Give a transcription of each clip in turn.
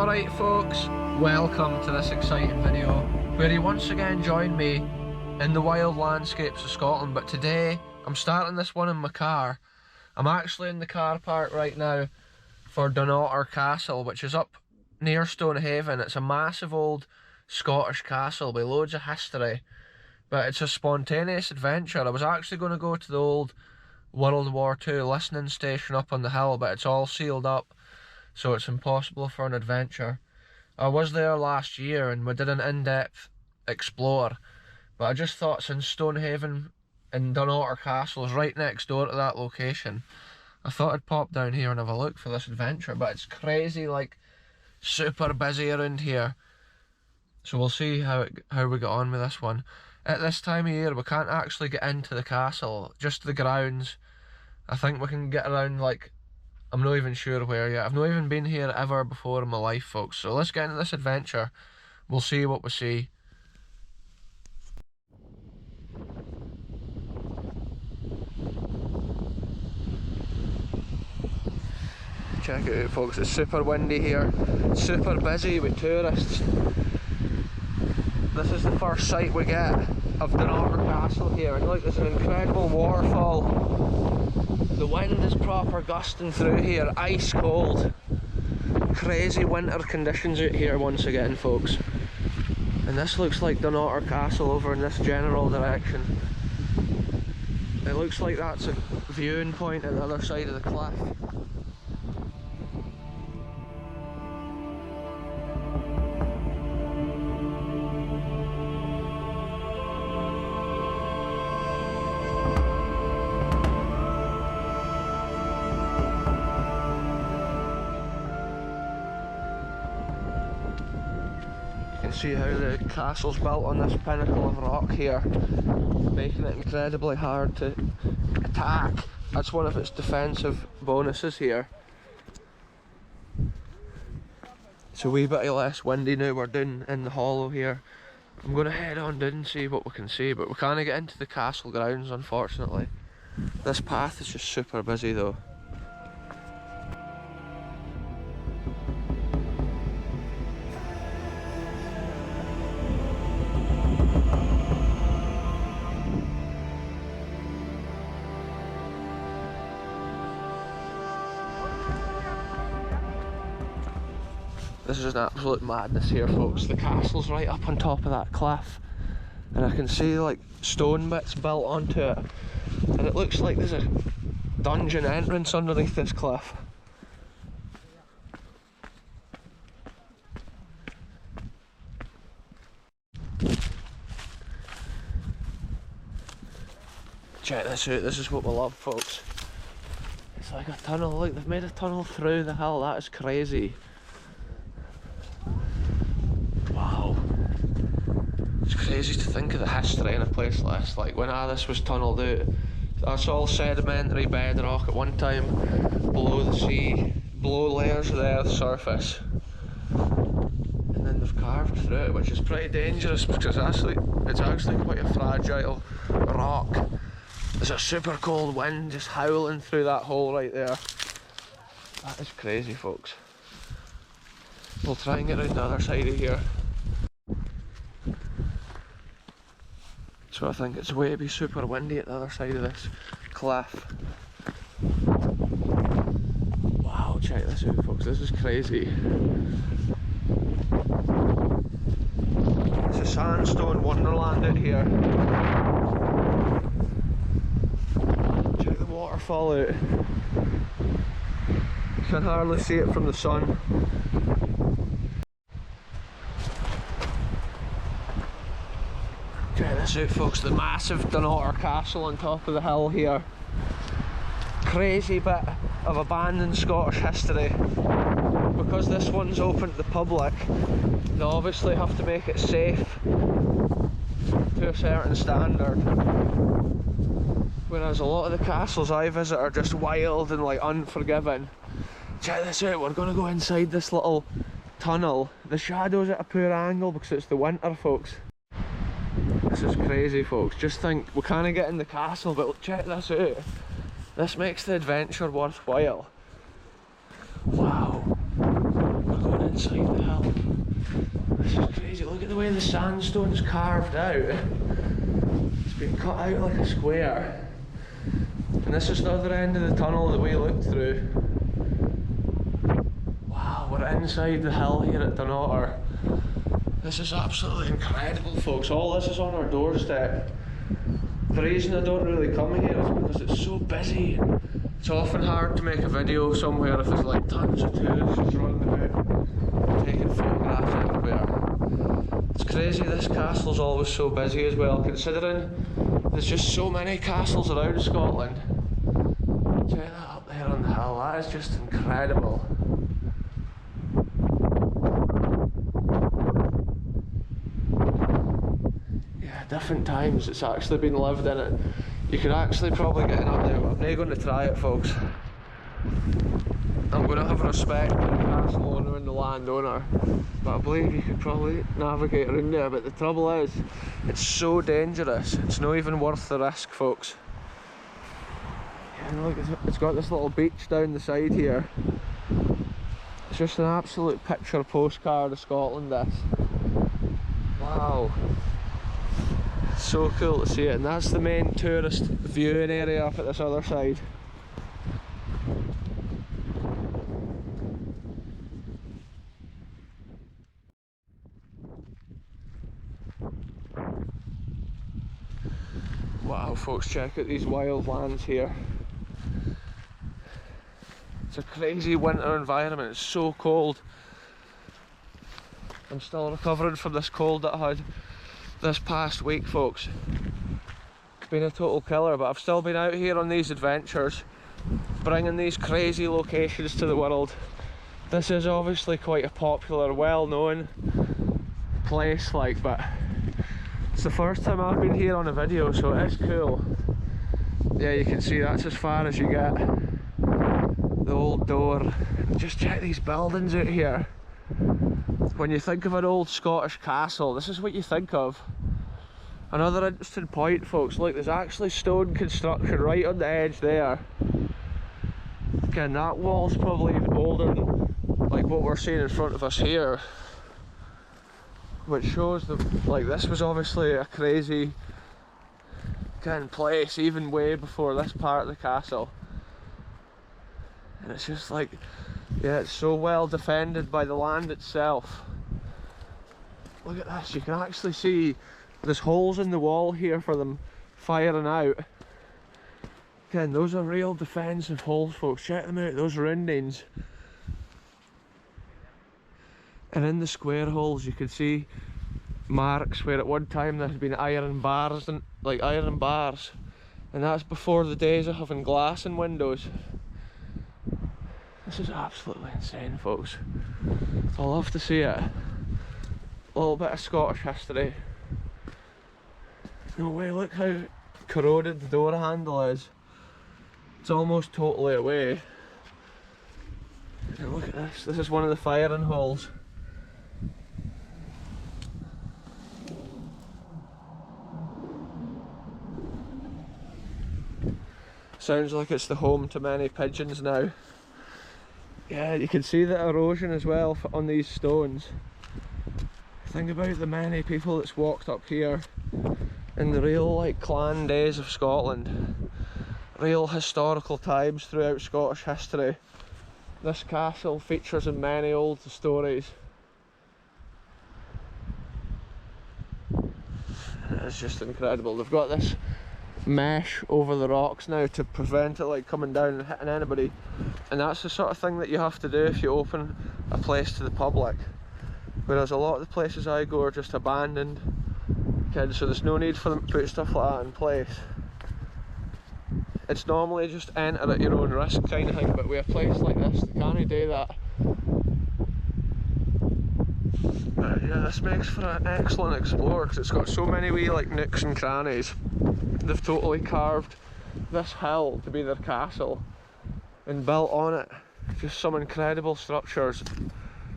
Alright folks, welcome to this exciting video where you once again join me in the wild landscapes of Scotland, but today I'm starting this one in my car. I'm actually in the car park right now for Dunnottar Castle, which is up near Stonehaven. It's a massive old Scottish castle with loads of history, but it's a spontaneous adventure. I was actually going to go to the old World War II listening station up on the hill, but it's all sealed up, so it's impossible for an adventure. I was there last year and we did an in-depth explore, but I just thought since Stonehaven and Dunnottar Castle is right next door to that location, I thought I'd pop down here and have a look for this adventure. But it's crazy, like super busy around here, so we'll see how we get on with this one. At this time of year we can't actually get into the castle, just the grounds. I think we can get around, like, I'm not even sure where yet. I've not even been here ever before in my life, folks. So let's get into this adventure. We'll see what we see. Check it out, folks. It's super windy here. It's super busy with tourists. This is the first sight we get of Dunnottar Castle here. And look, there's an incredible waterfall. The wind is proper gusting through here, ice cold. Crazy winter conditions out here once again, folks. And this looks like Dunnottar Castle over in this general direction. It looks like that's a viewing point at the other side of the cliff. See how the castle's built on this pinnacle of rock here, making it incredibly hard to attack. That's one of its defensive bonuses here. It's a wee bit less windy now we're down in the hollow here. I'm going to head on down and see what we can see, but we can't get into the castle grounds, unfortunately. This path is just super busy though. This is an absolute madness here, folks. The castle's right up on top of that cliff, and I can see like stone bits built onto it, and it looks like there's a dungeon entrance underneath this cliff. Check this out, this is what we love, folks. It's like a tunnel. Look, they've made a tunnel through the hill. That is crazy. Wow. It's crazy to think of the history in a place like this. Like when this was tunnelled out, that's all sedimentary bedrock at one time below the sea, below layers of the earth's surface. And then they've carved through it, which is pretty dangerous because it's actually quite a fragile rock. There's a super cold wind just howling through that hole right there. That is crazy, folks. We'll try and get around the other side of here. So I think it's way to be super windy at the other side of this cliff. Wow, check this out, folks. This is crazy. It's a sandstone wonderland out here. Check the waterfall out. You can hardly see it from the sun. Check this out, folks, the massive Dunnottar Castle on top of the hill here. Crazy bit of abandoned Scottish history. Because this one's open to the public, they obviously have to make it safe to a certain standard. Whereas a lot of the castles I visit are just wild and like unforgiving. Check this out, we're going to go inside this little tunnel. The shadow's at a poor angle because it's the winter, folks. This is crazy, folks. Just think, we can't get in the castle, but check this out. This makes the adventure worthwhile. Wow. We're going inside the hill. This is crazy, look at the way the sandstone's carved out. It's been cut out like a square. And this is the other end of the tunnel that we looked through. Wow, we're inside the hill here at Dunnottar. This is absolutely incredible, folks. All this is on our doorstep. The reason I don't really come here is because it's so busy. It's often hard to make a video somewhere if there's like tons of tourists running about, taking photographs everywhere. It's crazy this castle's always so busy as well, considering there's just so many castles around Scotland. Check that up there on the hill, that is just incredible. Yeah, different times it's actually been lived in it. You could actually probably get in up there, but I'm not going to try it, folks. I'm going to have respect for the castle owner and the landowner, but I believe you could probably navigate around there. But the trouble is, it's so dangerous, it's not even worth the risk, folks. Yeah, look, it's got this little beach down the side here. It's just an absolute picture postcard of Scotland, this. Wow. So cool to see it, and that's the main tourist viewing area up at this other side. Wow, folks, check out these wild lands here. It's a crazy winter environment, it's so cold. I'm still recovering from this cold that I had this past week, folks. It's been a total killer, but I've still been out here on these adventures, bringing these crazy locations to the world. This is obviously quite a popular, well-known place, like, but it's the first time I've been here on a video, so it is cool. Yeah, you can see that's as far as you get. The old door. Just check these buildings out here. When you think of an old Scottish castle, this is what you think of. Another interesting point, folks, look, there's actually stone construction right on the edge there. Again, that wall's probably even older than like what we're seeing in front of us here, which shows that like this was obviously a crazy kind of place even way before this part of the castle. And it's just like, yeah, it's so well defended by the land itself. Look at this, you can actually see there's holes in the wall here for them firing out. Again, those are real defensive holes, folks. Check them out, those roundings. And in the square holes you can see marks where at one time there had been iron bars, and like iron bars. And that's before the days of having glass in windows. This is absolutely insane, folks. I love to see it. A little bit of Scottish history. No way, look how corroded the door handle is. It's almost totally away. And look at this, this is one of the firing holes. Sounds like it's the home to many pigeons now. Yeah, you can see the erosion as well on these stones. Think about the many people that's walked up here in the real like clan days of Scotland. Real historical times throughout Scottish history. This castle features in many old stories. It's just incredible. They've got this mesh over the rocks now to prevent it like coming down and hitting anybody, and that's the sort of thing that you have to do if you open a place to the public, whereas a lot of the places I go are just abandoned, okay, so there's no need for them to put stuff like that in place. It's normally just enter at your own risk kind of thing, but with a place like this they can't do that. Yeah, this makes for an excellent explorer because it's got so many wee like nooks and crannies. They've totally carved this hill to be their castle and built on it just some incredible structures.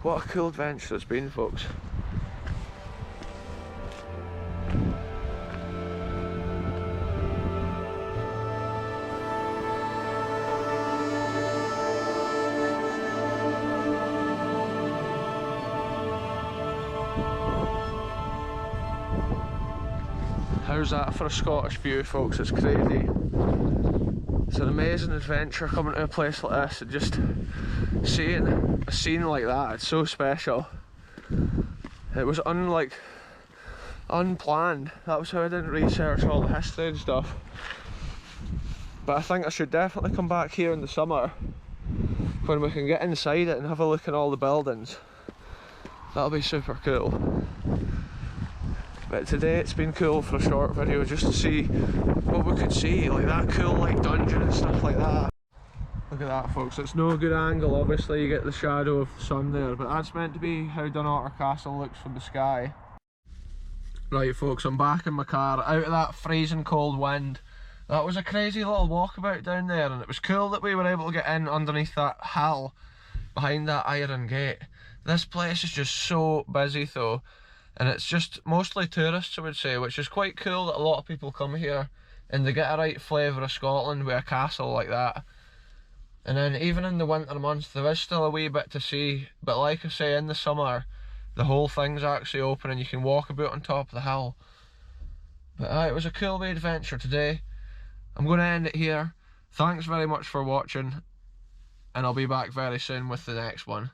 What a cool adventure it's been, folks. How's that for a Scottish view, folks? It's crazy. It's an amazing adventure coming to a place like this and just seeing a scene like that. It's so special. It was unplanned. That was how I didn't research all the history and stuff. But I think I should definitely come back here in the summer when we can get inside it and have a look at all the buildings. That'll be super cool. But today it's been cool for a short video just to see what we could see, like that cool like dungeon and stuff like that. Look at that, folks. It's no good angle, obviously you get the shadow of the sun there, but that's meant to be how Dunnottar Castle looks from the sky. Right, folks, I'm back in my car out of that freezing cold wind. That was a crazy little walkabout down there, and it was cool that we were able to get in underneath that hill behind that iron gate. This place is just so busy though, and it's just mostly tourists, I would say, which is quite cool that a lot of people come here and they get a right flavour of Scotland with a castle like that. And then even in the winter months there is still a wee bit to see, but like I say, in the summer the whole thing's actually open and you can walk about on top of the hill. But it was a cool wee adventure today. I'm going to end it here. Thanks very much for watching, and I'll be back very soon with the next one.